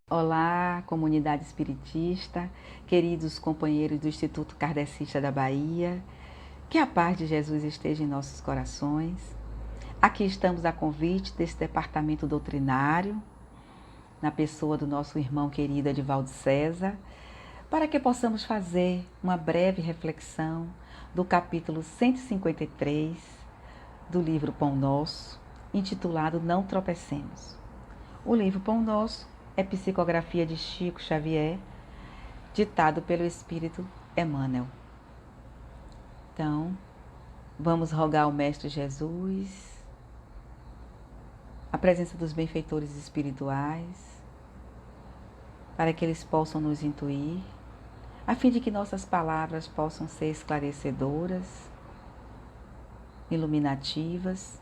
Olá, comunidade espiritista, queridos companheiros do Instituto Kardecista da Bahia, que a paz de Jesus esteja em nossos corações. Aqui estamos a convite desse departamento doutrinário, na pessoa do nosso irmão querido Edivaldo César, para que possamos fazer uma breve reflexão do capítulo 153 do livro Pão Nosso, intitulado Não Tropecemos. O livro Pão Nosso é psicografia de Chico Xavier, ditado pelo Espírito Emmanuel. Então, vamos rogar ao Mestre Jesus, a presença dos benfeitores espirituais, para que eles possam nos intuir, a fim de que nossas palavras possam ser esclarecedoras, iluminativas,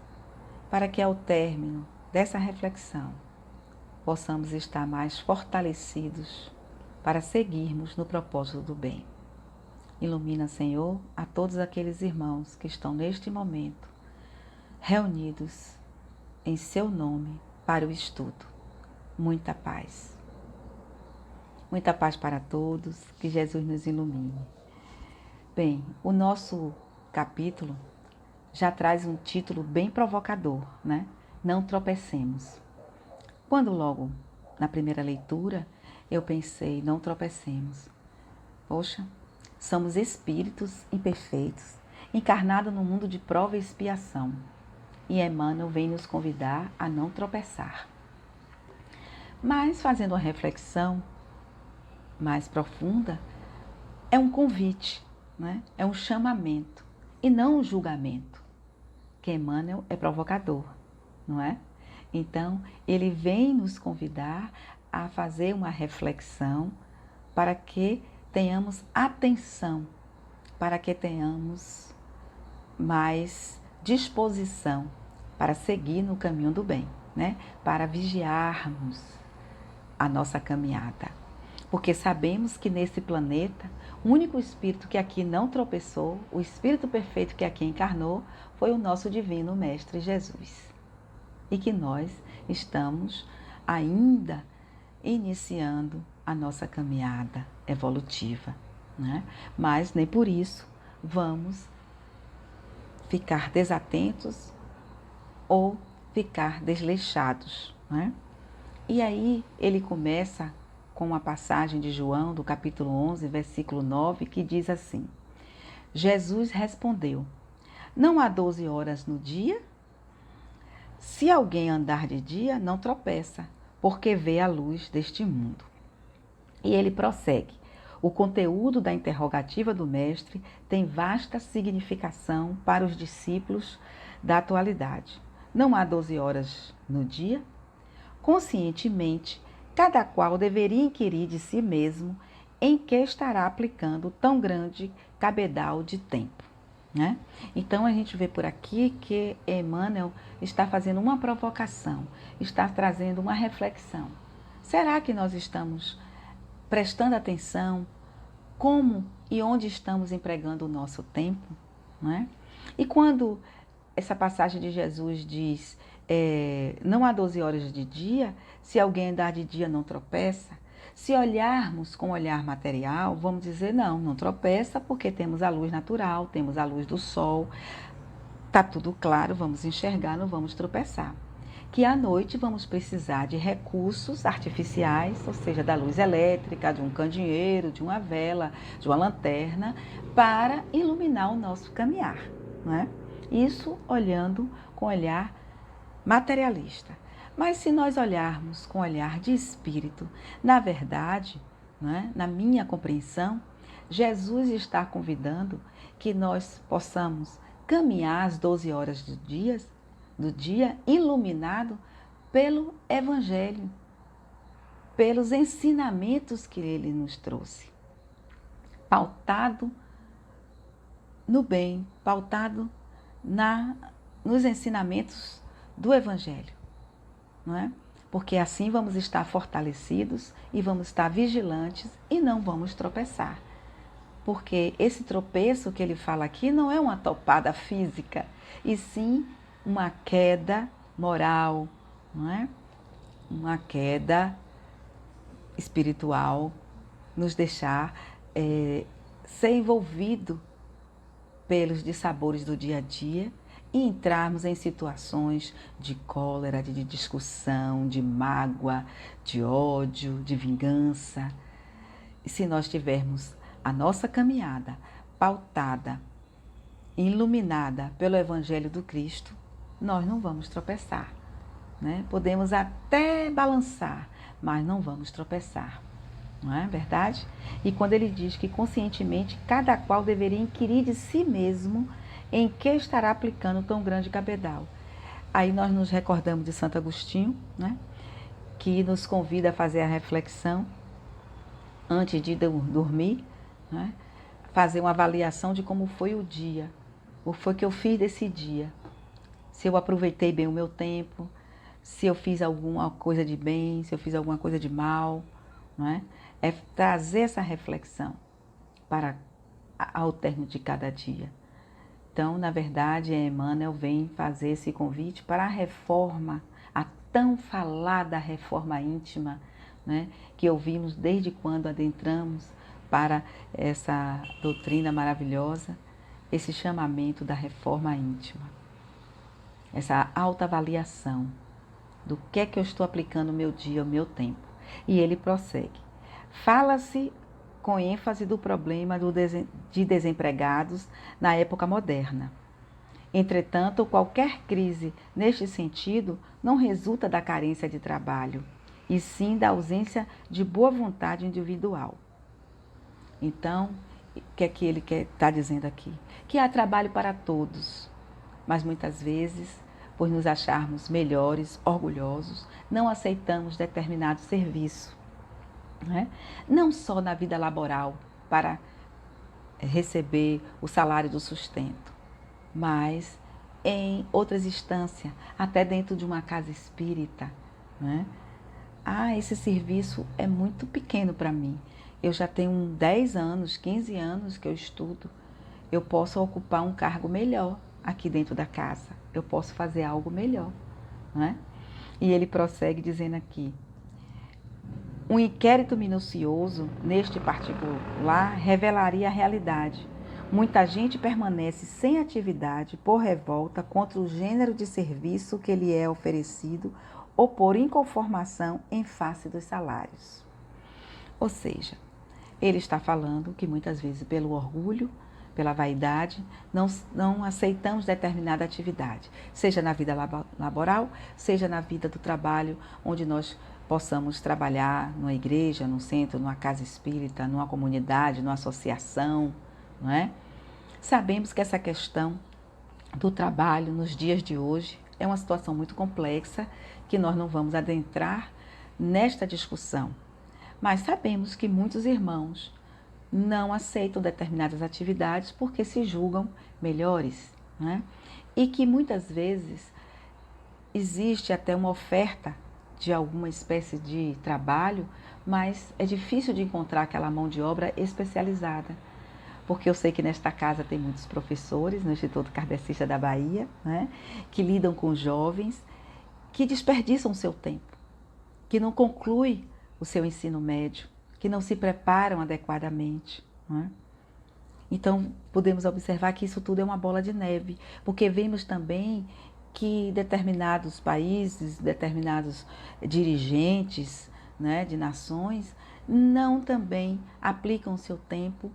para que ao término dessa reflexão possamos estar mais fortalecidos para seguirmos no propósito do bem. Ilumina, Senhor, a todos aqueles irmãos que estão neste momento reunidos em seu nome para o estudo. Muita paz. Muita paz para todos, que Jesus nos ilumine. Bem, o nosso capítulo já traz um título bem provocador, né? Não tropecemos. Quando logo na primeira leitura eu pensei, não tropecemos. Poxa, somos espíritos imperfeitos, encarnados no mundo de prova e expiação. E Emmanuel vem nos convidar a não tropeçar. Mas fazendo uma reflexão mais profunda, é um convite, né? É um chamamento e não um julgamento, que Emmanuel é provocador, não é? Então, ele vem nos convidar a fazer uma reflexão para que tenhamos atenção, para que tenhamos mais disposição para seguir no caminho do bem, né? Para vigiarmos a nossa caminhada. Porque sabemos que nesse planeta, o único espírito que aqui não tropeçou, o espírito perfeito que aqui encarnou, foi o nosso divino Mestre Jesus. E que nós estamos ainda iniciando a nossa caminhada evolutiva, né? Mas nem por isso vamos ficar desatentos ou ficar desleixados, né? E aí ele começa com uma passagem de João, do capítulo 11, versículo 9, que diz assim: Jesus respondeu: não há 12 horas no dia? Se alguém andar de dia, não tropeça, porque vê a luz deste mundo. E ele prossegue: o conteúdo da interrogativa do mestre tem vasta significação para os discípulos da atualidade. Não há 12 horas no dia? Conscientemente, cada qual deveria inquirir de si mesmo em que estará aplicando tão grande cabedal de tempo. né? Então a gente vê por aqui que Emmanuel está fazendo uma provocação, está trazendo uma reflexão. Será que nós estamos prestando atenção como e onde estamos empregando o nosso tempo, né? E quando essa passagem de Jesus diz, não há 12 horas de dia, se alguém andar de dia não tropeça, se olharmos com olhar material, vamos dizer não tropeça porque temos a luz natural, temos a luz do sol, está tudo claro, vamos enxergar, não vamos tropeçar. Que à noite vamos precisar de recursos artificiais, ou seja, da luz elétrica, de um candeeiro, de uma vela, de uma lanterna, para iluminar o nosso caminhar, né? Isso olhando com olhar materialista. Mas se nós olharmos com olhar de espírito, na verdade, né, na minha compreensão, Jesus está convidando que nós possamos caminhar às 12 horas do dia iluminado pelo Evangelho, pelos ensinamentos que ele nos trouxe, pautado no bem, pautado nos ensinamentos do Evangelho, não é? Porque assim vamos estar fortalecidos e vamos estar vigilantes e não vamos tropeçar. Porque esse tropeço que ele fala aqui não é uma topada física, e sim uma queda moral, não é? Uma queda espiritual, nos deixar ser envolvido pelos dissabores do dia a dia e entrarmos em situações de cólera, de discussão, de mágoa, de ódio, de vingança. E se nós tivermos a nossa caminhada pautada, iluminada pelo Evangelho do Cristo, nós não vamos tropeçar, né? Podemos até balançar, mas não vamos tropeçar, não é verdade? E quando ele diz que conscientemente cada qual deveria inquirir de si mesmo em que estará aplicando tão grande cabedal. Aí nós nos recordamos de Santo Agostinho, né? Que nos convida a fazer a reflexão antes de dormir, né? Fazer uma avaliação de como foi o dia, o que foi que eu fiz desse dia, se eu aproveitei bem o meu tempo, se eu fiz alguma coisa de bem, se eu fiz alguma coisa de mal, não é? É trazer essa reflexão para ao término de cada dia. Então, na verdade, Emmanuel vem fazer esse convite para a reforma, a tão falada reforma íntima, né, que ouvimos desde quando adentramos para essa doutrina maravilhosa, esse chamamento da reforma íntima, essa autoavaliação do que é que eu estou aplicando o meu dia, o meu tempo. E ele prossegue. Fala-se com ênfase do problema de desempregados na época moderna. Entretanto, qualquer crise neste sentido não resulta da carência de trabalho, e sim da ausência de boa vontade individual. Então, o que é que ele está dizendo aqui? Que há trabalho para todos, mas muitas vezes, por nos acharmos melhores, orgulhosos, não aceitamos determinado serviço. Né? Não só na vida laboral, para receber o salário do sustento, mas em outras instâncias, até dentro de uma casa espírita. Né? Esse serviço é muito pequeno para mim. Eu já tenho 10 anos, 15 anos que eu estudo. Eu posso ocupar um cargo melhor aqui dentro da casa. Eu posso fazer algo melhor. Né? E ele prossegue dizendo aqui: um inquérito minucioso neste particular revelaria a realidade. Muita gente permanece sem atividade por revolta contra o gênero de serviço que lhe é oferecido ou por inconformação em face dos salários. Ou seja, ele está falando que muitas vezes pelo orgulho, pela vaidade, não aceitamos determinada atividade, seja na vida laboral, seja na vida do trabalho, onde nós possamos trabalhar numa igreja, num centro, numa casa espírita, numa comunidade, numa associação, não é? Sabemos que essa questão do trabalho nos dias de hoje é uma situação muito complexa, que nós não vamos adentrar nesta discussão. Mas sabemos que muitos irmãos não aceitam determinadas atividades porque se julgam melhores, né? E que muitas vezes existe até uma oferta de alguma espécie de trabalho, mas é difícil de encontrar aquela mão de obra especializada. Porque eu sei que nesta casa tem muitos professores, no Instituto Kardecista da Bahia, né, que lidam com jovens, que desperdiçam o seu tempo, que não concluem o seu ensino médio, que não se preparam adequadamente, né? Então, podemos observar que isso tudo é uma bola de neve, porque vemos também que determinados países, determinados dirigentes, né, de nações, não também aplicam o seu tempo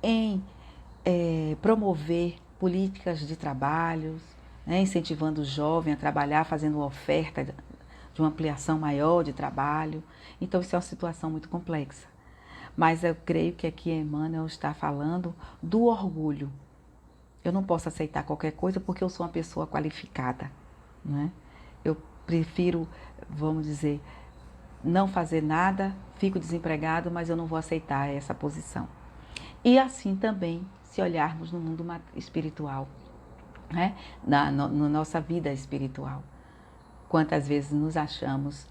em promover políticas de trabalhos, né, incentivando o jovem a trabalhar, fazendo oferta de uma ampliação maior de trabalho. Então, isso é uma situação muito complexa. Mas eu creio que aqui Emmanuel está falando do orgulho. Eu não posso aceitar qualquer coisa porque eu sou uma pessoa qualificada, né? Eu prefiro, vamos dizer, não fazer nada, fico desempregado, mas eu não vou aceitar essa posição. E assim também, se olharmos no mundo espiritual, né? Na nossa vida espiritual. Quantas vezes nos achamos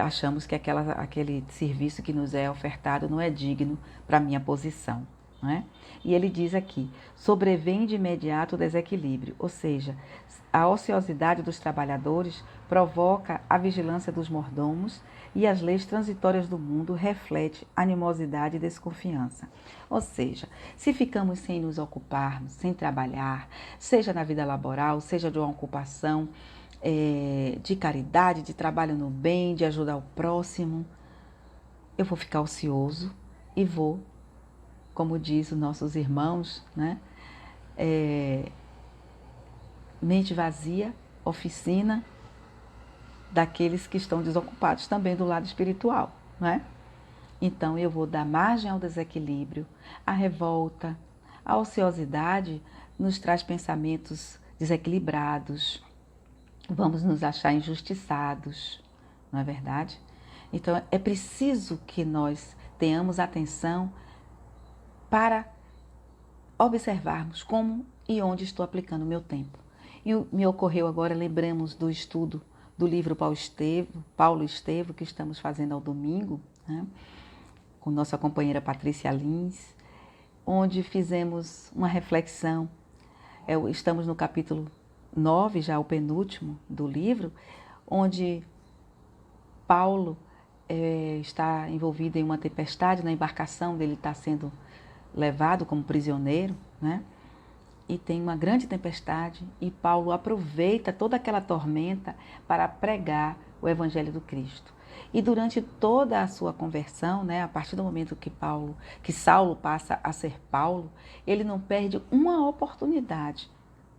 achamos que aquele serviço que nos é ofertado não é digno para a minha posição, não é? E ele diz aqui, sobrevém de imediato o desequilíbrio, ou seja, a ociosidade dos trabalhadores provoca a vigilância dos mordomos e as leis transitórias do mundo refletem animosidade e desconfiança. Ou seja, se ficamos sem nos ocuparmos, sem trabalhar, seja na vida laboral, seja de uma ocupação, de caridade, de trabalho no bem, de ajudar o próximo, eu vou ficar ocioso e vou, como diz os nossos irmãos, né? Mente vazia, oficina daqueles que estão desocupados também do lado espiritual, né? Então eu vou dar margem ao desequilíbrio, à revolta, a ociosidade nos traz pensamentos desequilibrados, vamos nos achar injustiçados, não é verdade? Então é preciso que nós tenhamos atenção para observarmos como e onde estou aplicando o meu tempo. E me ocorreu agora, lembramos do estudo do livro Paulo Estevo, que estamos fazendo ao domingo, né, com nossa companheira Patrícia Lins, onde fizemos uma reflexão. Estamos no capítulo 9, já o penúltimo do livro, onde Paulo está envolvido em uma tempestade, na embarcação dele está sendo levado como prisioneiro, né? E tem uma grande tempestade e Paulo aproveita toda aquela tormenta para pregar o Evangelho do Cristo. E durante toda a sua conversão, né, a partir do momento que Saulo passa a ser Paulo, ele não perde uma oportunidade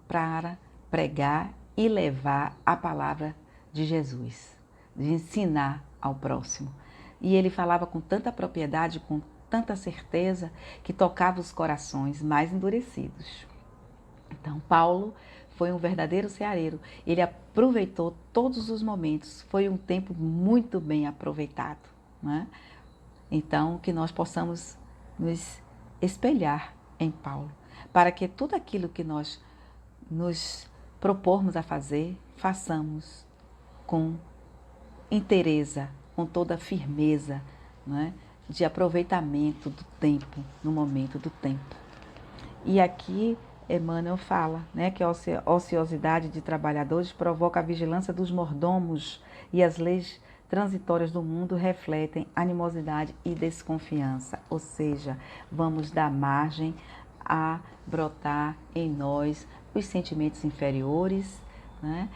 para pregar e levar a palavra de Jesus, de ensinar ao próximo. E ele falava com tanta propriedade, com tanta certeza, que tocava os corações mais endurecidos. Então, Paulo foi um verdadeiro ceareiro. Ele aproveitou todos os momentos. Foi um tempo muito bem aproveitado, né? Então, que nós possamos nos espelhar em Paulo, para que tudo aquilo que nós nos propormos a fazer, façamos com inteireza, com toda firmeza, né? De aproveitamento do tempo, no momento do tempo. E aqui Emmanuel fala, né, que a ociosidade de trabalhadores provoca a vigilância dos mordomos e as leis transitórias do mundo refletem animosidade e desconfiança. Ou seja, vamos dar margem a brotar em nós os sentimentos inferiores, né?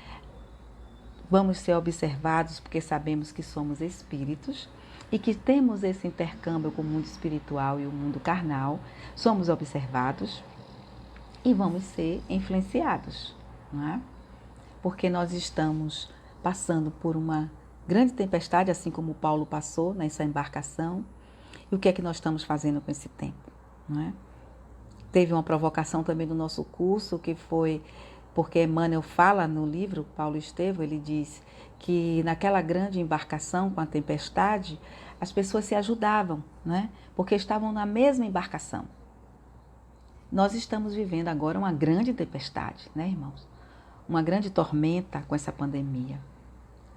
Vamos ser observados porque sabemos que somos espíritos e que temos esse intercâmbio com o mundo espiritual e o mundo carnal. Somos observados e vamos ser influenciados, não é? Porque nós estamos passando por uma grande tempestade, assim como Paulo passou nessa embarcação. E o que é que nós estamos fazendo com esse tempo, não é? Teve uma provocação também do nosso curso, que foi porque Emmanuel fala no livro, Paulo Estevo, ele diz que naquela grande embarcação com a tempestade, as pessoas se ajudavam, né? Porque estavam na mesma embarcação. Nós estamos vivendo agora uma grande tempestade, né, irmãos? Uma grande tormenta com essa pandemia.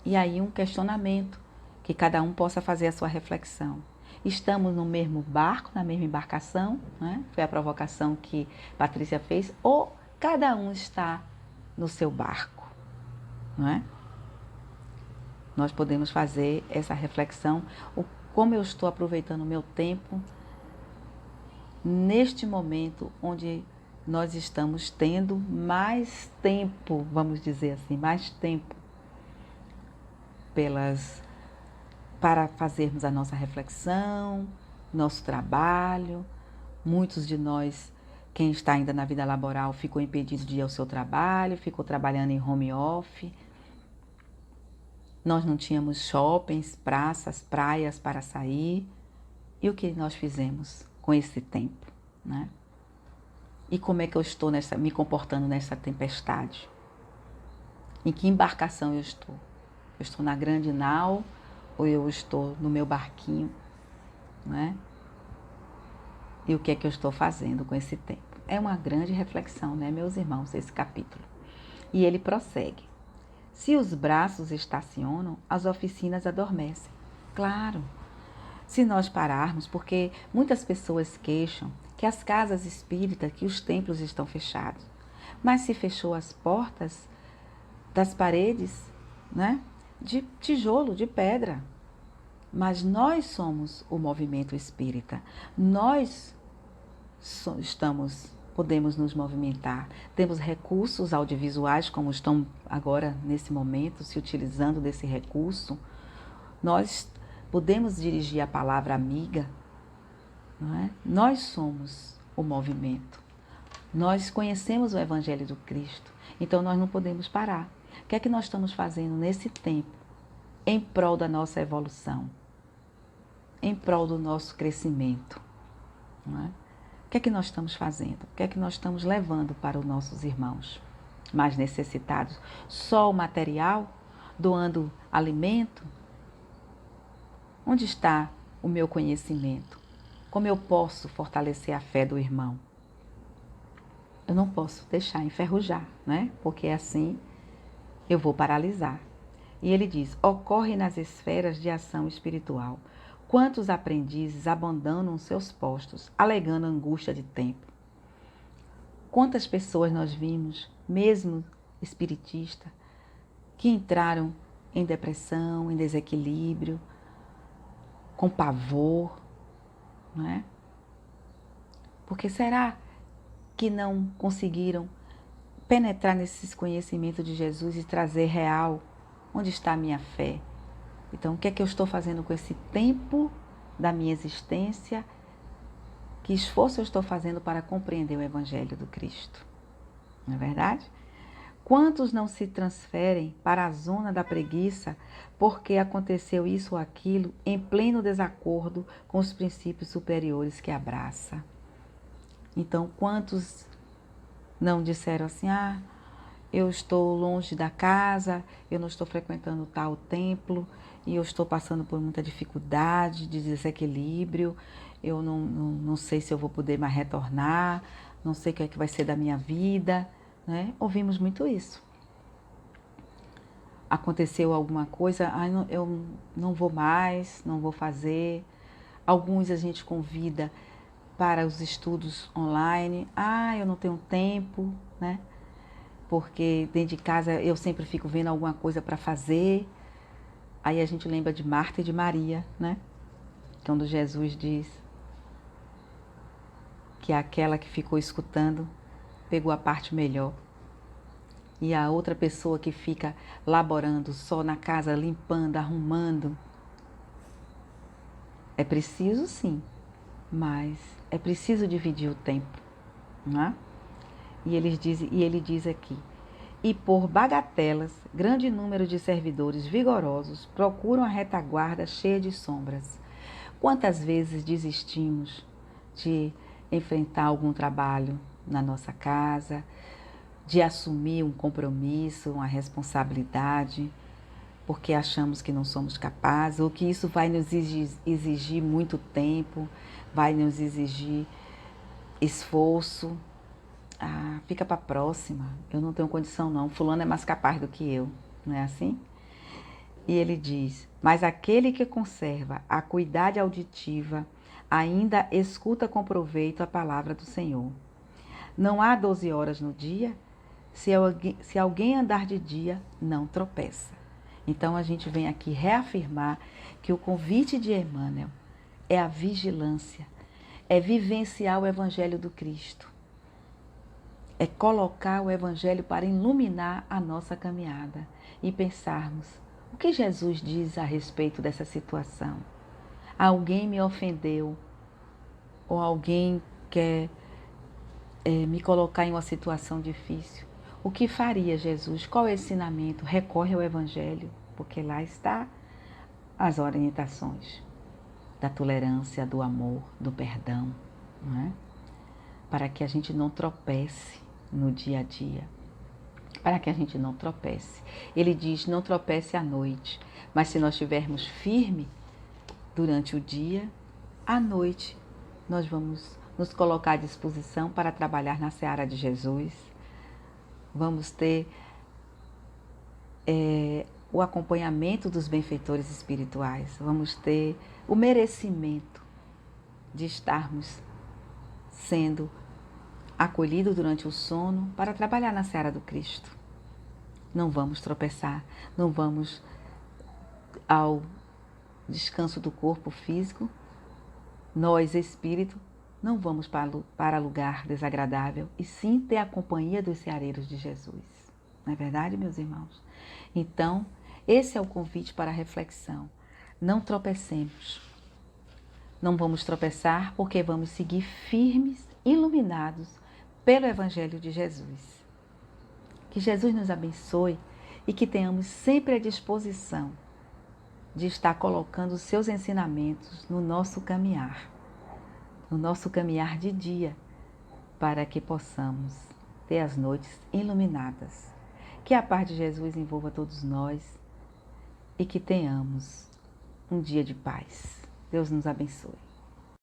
E aí um questionamento, que cada um possa fazer a sua reflexão. Estamos no mesmo barco, na mesma embarcação, né? Foi a provocação que Patrícia fez, ou cada um está no seu barco, não é? Nós podemos fazer essa reflexão, como eu estou aproveitando o meu tempo neste momento onde nós estamos tendo mais tempo, vamos dizer assim, mais tempo para fazermos a nossa reflexão, nosso trabalho. Muitos de nós, quem está ainda na vida laboral, ficou impedido de ir ao seu trabalho, ficou trabalhando em home office. Nós não tínhamos shoppings, praças, praias para sair. E o que nós fizemos com esse tempo, né? E como é que eu estou me comportando nessa tempestade? Em que embarcação eu estou? Eu estou na grande nau ou eu estou no meu barquinho, né? E o que é que eu estou fazendo com esse tempo? É uma grande reflexão, né, meus irmãos, esse capítulo. E ele prossegue. Se os braços estacionam, as oficinas adormecem. Claro, se nós pararmos, porque muitas pessoas queixam que as casas espíritas, que os templos estão fechados. Mas se fechou as portas das paredes, né, de tijolo, de pedra. Mas nós somos o movimento espírita. Nós podemos nos movimentar. Temos recursos audiovisuais, como estão agora, nesse momento, se utilizando desse recurso. Nós podemos dirigir a palavra amiga, não é? Nós somos o movimento. Nós conhecemos o Evangelho do Cristo, então nós não podemos parar. O que é que nós estamos fazendo nesse tempo em prol da nossa evolução, em prol do nosso crescimento, não é? O que é que nós estamos fazendo? O que é que nós estamos levando para os nossos irmãos mais necessitados? Só o material? Doando alimento? Onde está o meu conhecimento? Como eu posso fortalecer a fé do irmão? Eu não posso deixar enferrujar, né? Porque assim eu vou paralisar. E ele diz, ocorre nas esferas de ação espiritual. Quantos aprendizes abandonam seus postos, alegando angústia de tempo? Quantas pessoas nós vimos, mesmo espiritistas, que entraram em depressão, em desequilíbrio, com pavor, não é? Porque será que não conseguiram penetrar nesses conhecimentos de Jesus e trazer real onde está a minha fé? Então, o que é que eu estou fazendo com esse tempo da minha existência? Que esforço eu estou fazendo para compreender o Evangelho do Cristo? Não é verdade? Quantos não se transferem para a zona da preguiça porque aconteceu isso ou aquilo em pleno desacordo com os princípios superiores que abraça? Então, quantos não disseram assim, eu estou longe da casa, eu não estou frequentando tal templo, e eu estou passando por muita dificuldade, de desequilíbrio, eu não sei se eu vou poder mais retornar, não sei o que é que vai ser da minha vida, né? Ouvimos muito isso. Aconteceu alguma coisa, eu não vou mais, não vou fazer. Alguns a gente convida para os estudos online, eu não tenho tempo, né? Porque dentro de casa eu sempre fico vendo alguma coisa para fazer. Aí a gente lembra de Marta e de Maria, né? Quando Jesus diz que aquela que ficou escutando pegou a parte melhor. E a outra pessoa que fica laborando só na casa, limpando, arrumando. É preciso sim, mas é preciso dividir o tempo, não é? E ele diz aqui, e por bagatelas, grande número de servidores vigorosos procuram a retaguarda cheia de sombras. Quantas vezes desistimos de enfrentar algum trabalho na nossa casa, de assumir um compromisso, uma responsabilidade, porque achamos que não somos capazes, ou que isso vai nos exigir muito tempo, vai nos exigir esforço. Ah, fica para a próxima, eu não tenho condição não, fulano é mais capaz do que eu, não é assim? E ele diz, mas aquele que conserva a acuidade auditiva ainda escuta com proveito a palavra do Senhor. Não há 12 horas no dia? Se alguém andar de dia, não tropeça. Então a gente vem aqui reafirmar que o convite de Emmanuel é a vigilância, é vivenciar o Evangelho do Cristo, é colocar o Evangelho para iluminar a nossa caminhada e pensarmos o que Jesus diz a respeito dessa situação. Alguém me ofendeu ou alguém quer me colocar em uma situação difícil. O que faria Jesus? Qual é o ensinamento? Recorre ao Evangelho, porque lá está as orientações da tolerância, do amor, do perdão, não é? Para que a gente não tropece no dia a dia, para que a gente não tropece. Ele diz, não tropece à noite, mas se nós estivermos firmes durante o dia, à noite nós vamos nos colocar à disposição para trabalhar na seara de Jesus. Vamos ter o acompanhamento dos benfeitores espirituais, vamos ter o merecimento de estarmos sendo acolhidos durante o sono para trabalhar na seara do Cristo. Não vamos tropeçar, não vamos ao descanso do corpo físico, nós, espírito, não vamos para lugar desagradável, e sim ter a companhia dos seareiros de Jesus. Não é verdade, meus irmãos? Então, esse é o convite para a reflexão. Não tropecemos. Não vamos tropeçar porque vamos seguir firmes, iluminados pelo Evangelho de Jesus. Que Jesus nos abençoe e que tenhamos sempre a disposição de estar colocando os seus ensinamentos no nosso caminhar de dia, para que possamos ter as noites iluminadas. Que a paz de Jesus envolva todos nós e que tenhamos um dia de paz. Deus nos abençoe.